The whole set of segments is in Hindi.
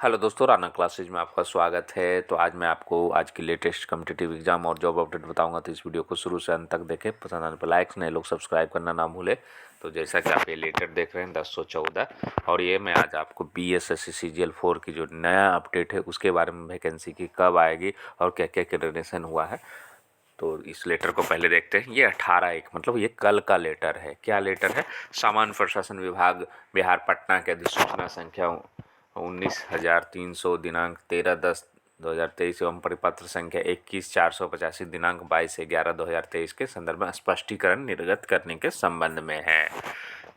हेलो दोस्तों, राना क्लासेज में आपका स्वागत है। तो आज मैं आपको आज की लेटेस्ट कॉम्पिटिटिव एग्जाम और जॉब अपडेट बताऊंगा। तो इस वीडियो को शुरू से अंत तक देखें। पसंद आने पर लाइक्स, नए लोग सब्सक्राइब करना ना भूलें। तो जैसा कि आप ये लेटर देख रहे हैं 1014, और ये मैं आज आपको BSSC CGL 4 की जो नया अपडेट है उसके बारे में, वैकेंसी की कब आएगी और क्या क्या कैंडिडेशन हुआ है। तो इस लेटर को पहले देखते हैं। ये 18/1 मतलब ये कल का लेटर है। क्या लेटर है? सामान्य प्रशासन विभाग बिहार पटना के अधिसूचना संख्या 19,300 दिनांक 13/10/2023 एवं परिपत्र संख्या 21/485 दिनांक 22/11/2023 के संदर्भ में स्पष्टीकरण निर्गत करने के संबंध में है।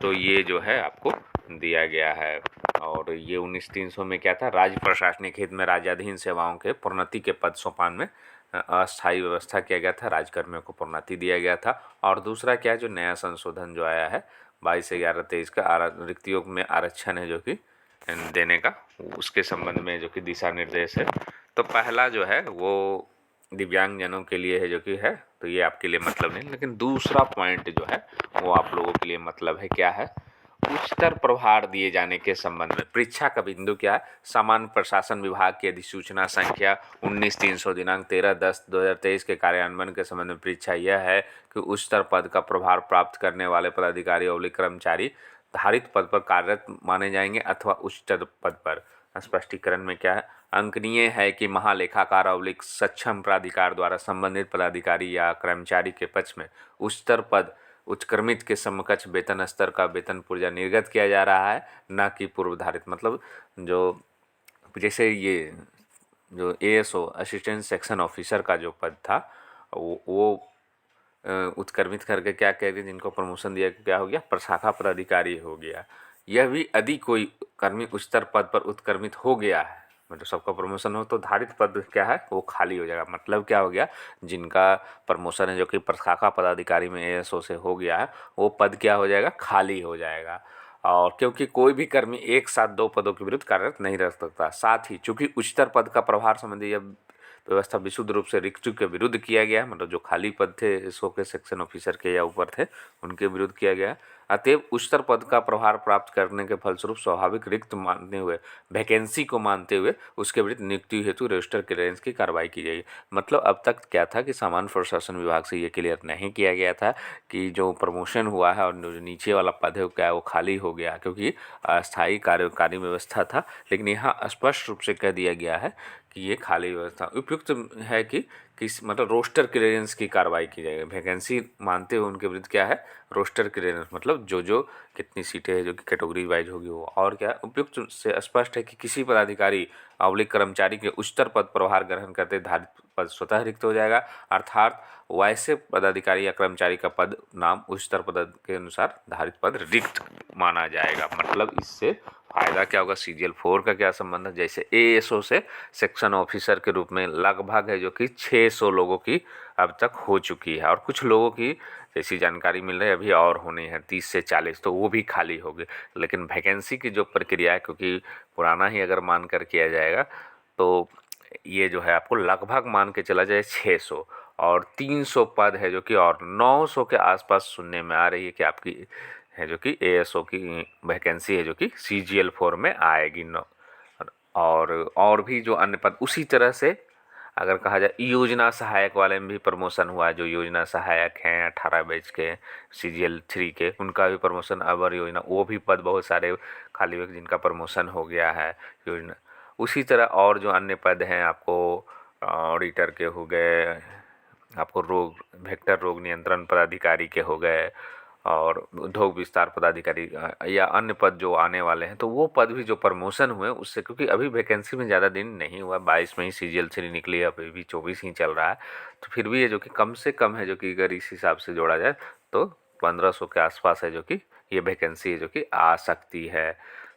तो ये जो है आपको दिया गया है। और ये 19,300 में क्या था? राज्य प्रशासनिक हित में राज्याधीन सेवाओं के प्रोन्नति के पद सोपान में अस्थायी व्यवस्था किया गया था। राज्यकर्मियों को प्रोन्नति दिया गया था। और दूसरा क्या है, जो नया संशोधन जो आया है 22/11/23 का रिक्तियों में आरक्षण है जो कि देने का, उसके संबंध में जो कि दिशा निर्देश है। तो पहला जो है वो दिव्यांगजनों के लिए है जो कि है, तो ये आपके लिए मतलब नहीं। लेकिन दूसरा पॉइंट जो है वो आप लोगों के लिए मतलब है। क्या है? उच्चतर प्रभार दिए जाने के संबंध में परीक्षा का बिंदु क्या है? सामान्य प्रशासन विभाग की अधिसूचना संख्या 19,300 दिनांक 13/10/2023 के कार्यान्वयन के संबंध में परीक्षा यह है कि उच्चतर पद का प्रभार प्राप्त करने वाले पदाधिकारी और कर्मचारी धारित पद पर कार्यरत माने जाएंगे अथवा उच्चतर पद पर। स्पष्टीकरण में क्या है? अंकनीय है कि महालेखाकार अवलिक सक्षम प्राधिकार द्वारा संबंधित पदाधिकारी या कर्मचारी के पक्ष में उच्चतर पद उत्क्रमित के समकक्ष वेतन स्तर का वेतन पुर्जा निर्गत किया जा रहा है, न कि पूर्वधारित। मतलब जो जैसे ये जो ASO असिस्टेंट सेक्शन ऑफिसर का जो पद था वो उत्क्रमित करके क्या कह रही, जिनको प्रमोशन दिया, क्या हो गया? प्रशाखा पदाधिकारी हो गया। यह भी यदि कोई कर्मी उच्चतर पद पर उत्क्रमित हो गया है, मतलब सबका प्रमोशन हो, तो धारित पद क्या है वो खाली हो जाएगा। मतलब क्या हो गया? जिनका प्रमोशन है जो कि प्रशाखा पदाधिकारी में ASO से हो गया है, वो पद क्या हो जाएगा? खाली हो जाएगा। और क्योंकि कोई भी कर्मी एक साथ दो पदों के विरुद्ध कार्यरत नहीं रह सकता। साथ ही चूंकि उच्चतर पद का प्रभार संबंधी यह व्यवस्था विशुद्ध रूप से रिक्तियों के विरुद्ध किया गया है, मतलब जो खाली पद थे एसओ के सेक्शन ऑफिसर के या ऊपर थे उनके विरुद्ध किया गया है। अतएव उच्चतर पद का प्रभार प्राप्त करने के फलस्वरूप स्वाभाविक रिक्त मानते हुए, वैकेंसी को मानते हुए उसके विरुद्ध नियुक्ति हेतु रजिस्टर क्लियरेंस की कार्रवाई की जाएगी। मतलब अब तक क्या था कि सामान्य प्रशासन विभाग से ये क्लियर नहीं किया गया था कि जो प्रमोशन हुआ है और जो नीचे वाला पद है क्या है वो खाली हो गया, क्योंकि अस्थायी कार्यकारी व्यवस्था था। लेकिन यहाँ स्पष्ट रूप से कह दिया गया है कि ये खाली व्यवस्था उपयुक्त है कि किस मतलब रोस्टर क्लियरेंस की कार्रवाई की जाएगी। वैकेंसी मानते हुए उनके विरुद्ध क्या है? रोस्टर क्लियरेंस, मतलब जो कितनी सीटें हैं जो कि कैटेगरी वाइज होगी वो। और क्या उपयुक्त से स्पष्ट है कि किसी पदाधिकारी अवलिक कर्मचारी के उच्चतर पद प्रभार ग्रहण करते धारित पद स्वतः रिक्त हो जाएगा। अर्थात वैसे पदाधिकारी या कर्मचारी का पद नाम उच्चतर पद के अनुसार धारित पद रिक्त माना जाएगा। मतलब इससे फायदा क्या होगा? CGL 4 का क्या संबंध है? जैसे ASO से सेक्शन ऑफिसर के रूप में लगभग है जो कि 600 लोगों की अब तक हो चुकी है, और कुछ लोगों की जैसी जानकारी मिल रही है अभी और होनी है 30 से 40, तो वो भी खाली होगी। लेकिन वैकेंसी की जो प्रक्रिया है, क्योंकि पुराना ही अगर मान कर किया जाएगा तो ये जो है आपको लगभग मान के चला जाए 600, और 300 पद है जो कि और 900 के आसपास सुनने में आ रही है कि आपकी है जो कि ASO की वैकेंसी है जो कि CGL 4 में आएगी। और भी जो अन्य पद उसी तरह से अगर कहा जाए, योजना सहायक वाले में भी प्रमोशन हुआ है। जो योजना सहायक हैं 18 बैच के CGL 3 के, उनका भी प्रमोशन, अवर योजना, वो भी पद बहुत सारे खाली हुए जिनका प्रमोशन हो गया है योजना। उसी तरह और जो अन्य पद हैं आपको ऑडिटर के हो गए, आपको रोग वेक्टर रोग नियंत्रण पदाधिकारी के हो गए, और उद्योग विस्तार पदाधिकारी या अन्य पद जो आने वाले हैं, तो वो पद भी जो प्रमोशन हुए उससे, क्योंकि अभी वैकेंसी में ज़्यादा दिन नहीं हुआ, 22 में ही CGL 3 निकली है, अभी भी 24 ही चल रहा है। तो फिर भी ये जो कि कम से कम है जो कि अगर इस हिसाब से जोड़ा जाए तो 1500 के आसपास है जो कि ये वैकेंसी है जो कि आ सकती है।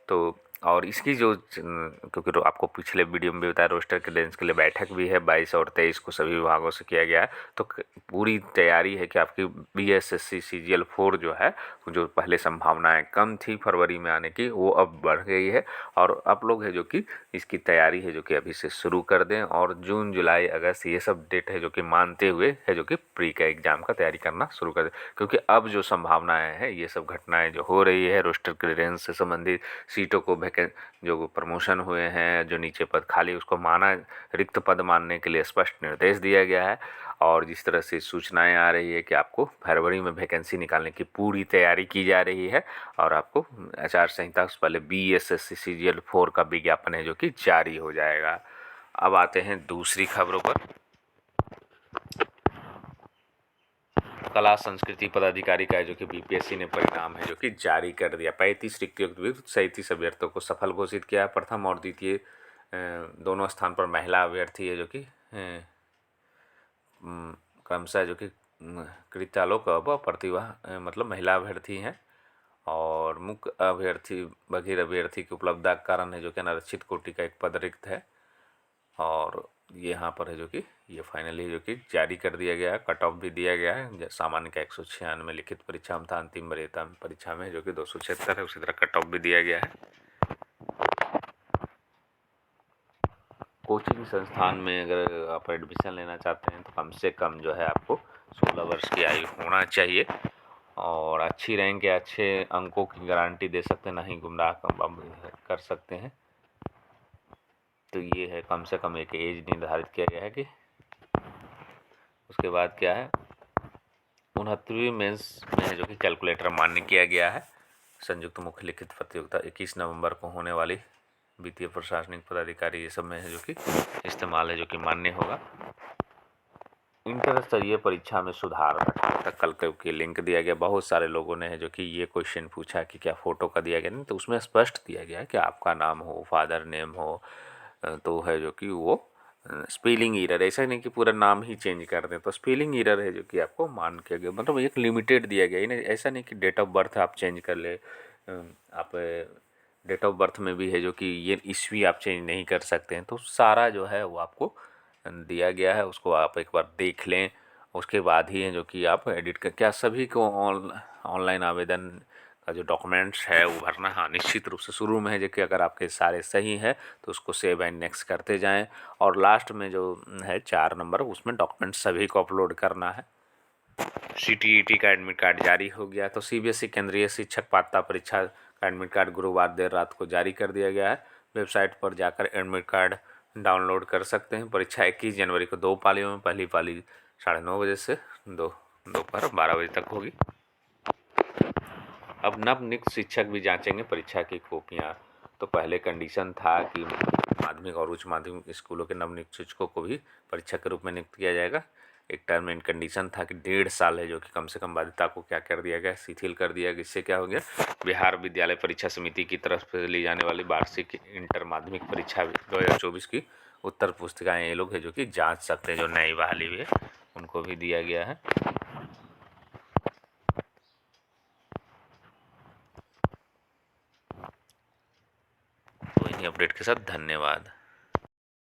तो और इसकी जो क्योंकि आपको पिछले वीडियो में भी बताया, रोस्टर क्लियरेंस के लिए बैठक भी है 22 और 23 को सभी विभागों से किया गया है। तो पूरी तैयारी है कि आपकी BSSC CGL 4 जो है, जो पहले संभावनाएं कम थी फरवरी में आने की, वो अब बढ़ गई है। और आप लोग है जो कि इसकी तैयारी है जो कि अभी से शुरू कर दें, और जून जुलाई अगस्त ये सब डेट है जो कि मानते हुए है जो कि प्री का एग्ज़ाम का तैयारी करना शुरू कर दें। क्योंकि अब जो संभावनाएँ हैं, ये सब घटनाएँ जो हो रही है रोस्टर क्लियरेंस से संबंधित, सीटों को जो प्रमोशन हुए हैं, जो नीचे पद खाली उसको माना रिक्त पद मानने के लिए स्पष्ट निर्देश दिया गया है। और जिस तरह से सूचनाएं आ रही है कि आपको फरवरी में वैकेंसी निकालने की पूरी तैयारी की जा रही है और आपको आचार संहिता से पहले BSSC CGL 4 का विज्ञापन है जो कि जारी हो जाएगा। अब आते हैं दूसरी खबरों पर। कला संस्कृति पदाधिकारी का है जो कि BPSC ने परिणाम है जो कि जारी कर दिया। 35 रिक्तियों के विरुद्ध 37 अभ्यर्थियों को सफल घोषित किया। प्रथम और द्वितीय दोनों स्थान पर महिला अभ्यर्थी है जो कि क्रमशः जो कि कृत्यालोक व प्रतिभा मतलब महिला अभ्यर्थी हैं। और मुख्य अभ्यर्थी बधिर अभ्यर्थी की उपलब्धता के कारण है जो कि अनारक्षित कोटि का एक पद रिक्त है। और ये यहाँ पर है जो कि ये फाइनली जो कि जारी कर दिया गया है। कट ऑफ भी दिया गया है। सामान्य का 196, लिखित परीक्षा में था, अंतिम वरीयता परीक्षा में जो कि 276 है। उसी तरह कट ऑफ भी दिया गया है। कोचिंग संस्थान में अगर आप एडमिशन लेना चाहते हैं तो कम से कम जो है आपको 16 वर्ष की आयु होना चाहिए और अच्छी रैंक या अच्छे अंकों की गारंटी दे सकते हैं, नहीं गुमराह कर सकते हैं। तो ये है, कम से कम एक एज निर्धारित किया गया है कि उसके बाद क्या है 69वीं मेंस में जो कि कैलकुलेटर मान्य किया गया है। संयुक्त मुख्य लिखित प्रतियोगिता 21 नवंबर को होने वाली वित्तीय प्रशासनिक पदाधिकारी ये सब में है जो कि इस्तेमाल है जो कि मान्य होगा। इंटर स्तरीय परीक्षा में सुधार 18 तक कल के लिंक दिया गया। बहुत सारे लोगों ने है जो कि ये क्वेश्चन पूछा कि क्या फ़ोटो का दिया गया, नहीं तो उसमें स्पष्ट दिया गया है कि आपका नाम हो, फादर नेम हो, तो है जो कि वो स्पेलिंग एरर, ऐसा नहीं कि पूरा नाम ही चेंज कर दें, तो स्पेलिंग एरर है जो कि आपको मान के गया, मतलब एक लिमिटेड दिया गया है। ऐसा नहीं कि डेट ऑफ बर्थ आप चेंज कर ले। आप डेट ऑफ बर्थ में भी है जो कि ये ईस्वी आप चेंज नहीं कर सकते हैं। तो सारा जो है वो आपको दिया गया है, उसको आप एक बार देख लें। उसके बाद ही है जो कि आप एडिट कर, क्या सभी को ऑनलाइन आवेदन का जो डॉक्यूमेंट्स है वो भरना। हाँ, निश्चित रूप से शुरू में है जो कि अगर आपके सारे सही हैं तो उसको सेव एंड नेक्स्ट करते जाएं और लास्ट में जो है 4 नंबर उसमें डॉक्यूमेंट्स सभी को अपलोड करना है। CTET का एडमिट कार्ड जारी हो गया। तो CBSE केंद्रीय शिक्षक पात्रता परीक्षा का एडमिट कार्ड गुरुवार देर रात को जारी कर दिया गया है। वेबसाइट पर जाकर एडमिट कार्ड डाउनलोड कर सकते हैं। परीक्षा 21 जनवरी को 2 पालियों में, पहली पाली 9:30 बजे से दोपहर 12 बजे तक होगी। अब नवनियुक्त शिक्षक भी जांचेंगे परीक्षा की कॉपियां। तो पहले कंडीशन था कि माध्यमिक और उच्च माध्यमिक स्कूलों के नवनियुक्त शिक्षकों को भी परीक्षा के रूप में नियुक्त किया जाएगा। एक टर्म एंड कंडीशन था कि 1.5 साल है जो कि कम से कम बाध्यता को क्या कर दिया गया, शिथिल कर दिया गया। इससे क्या हो गया, बिहार विद्यालय परीक्षा समिति की तरफ से ली जाने वाली वार्षिक इंटर माध्यमिक परीक्षा 2024 की उत्तर पुस्तिकाएँ ये लोग है जो कि जाँच सकते हैं। जो नई बहाली हुई है उनको भी दिया गया है। तो इन्हीं अपडेट के साथ धन्यवाद।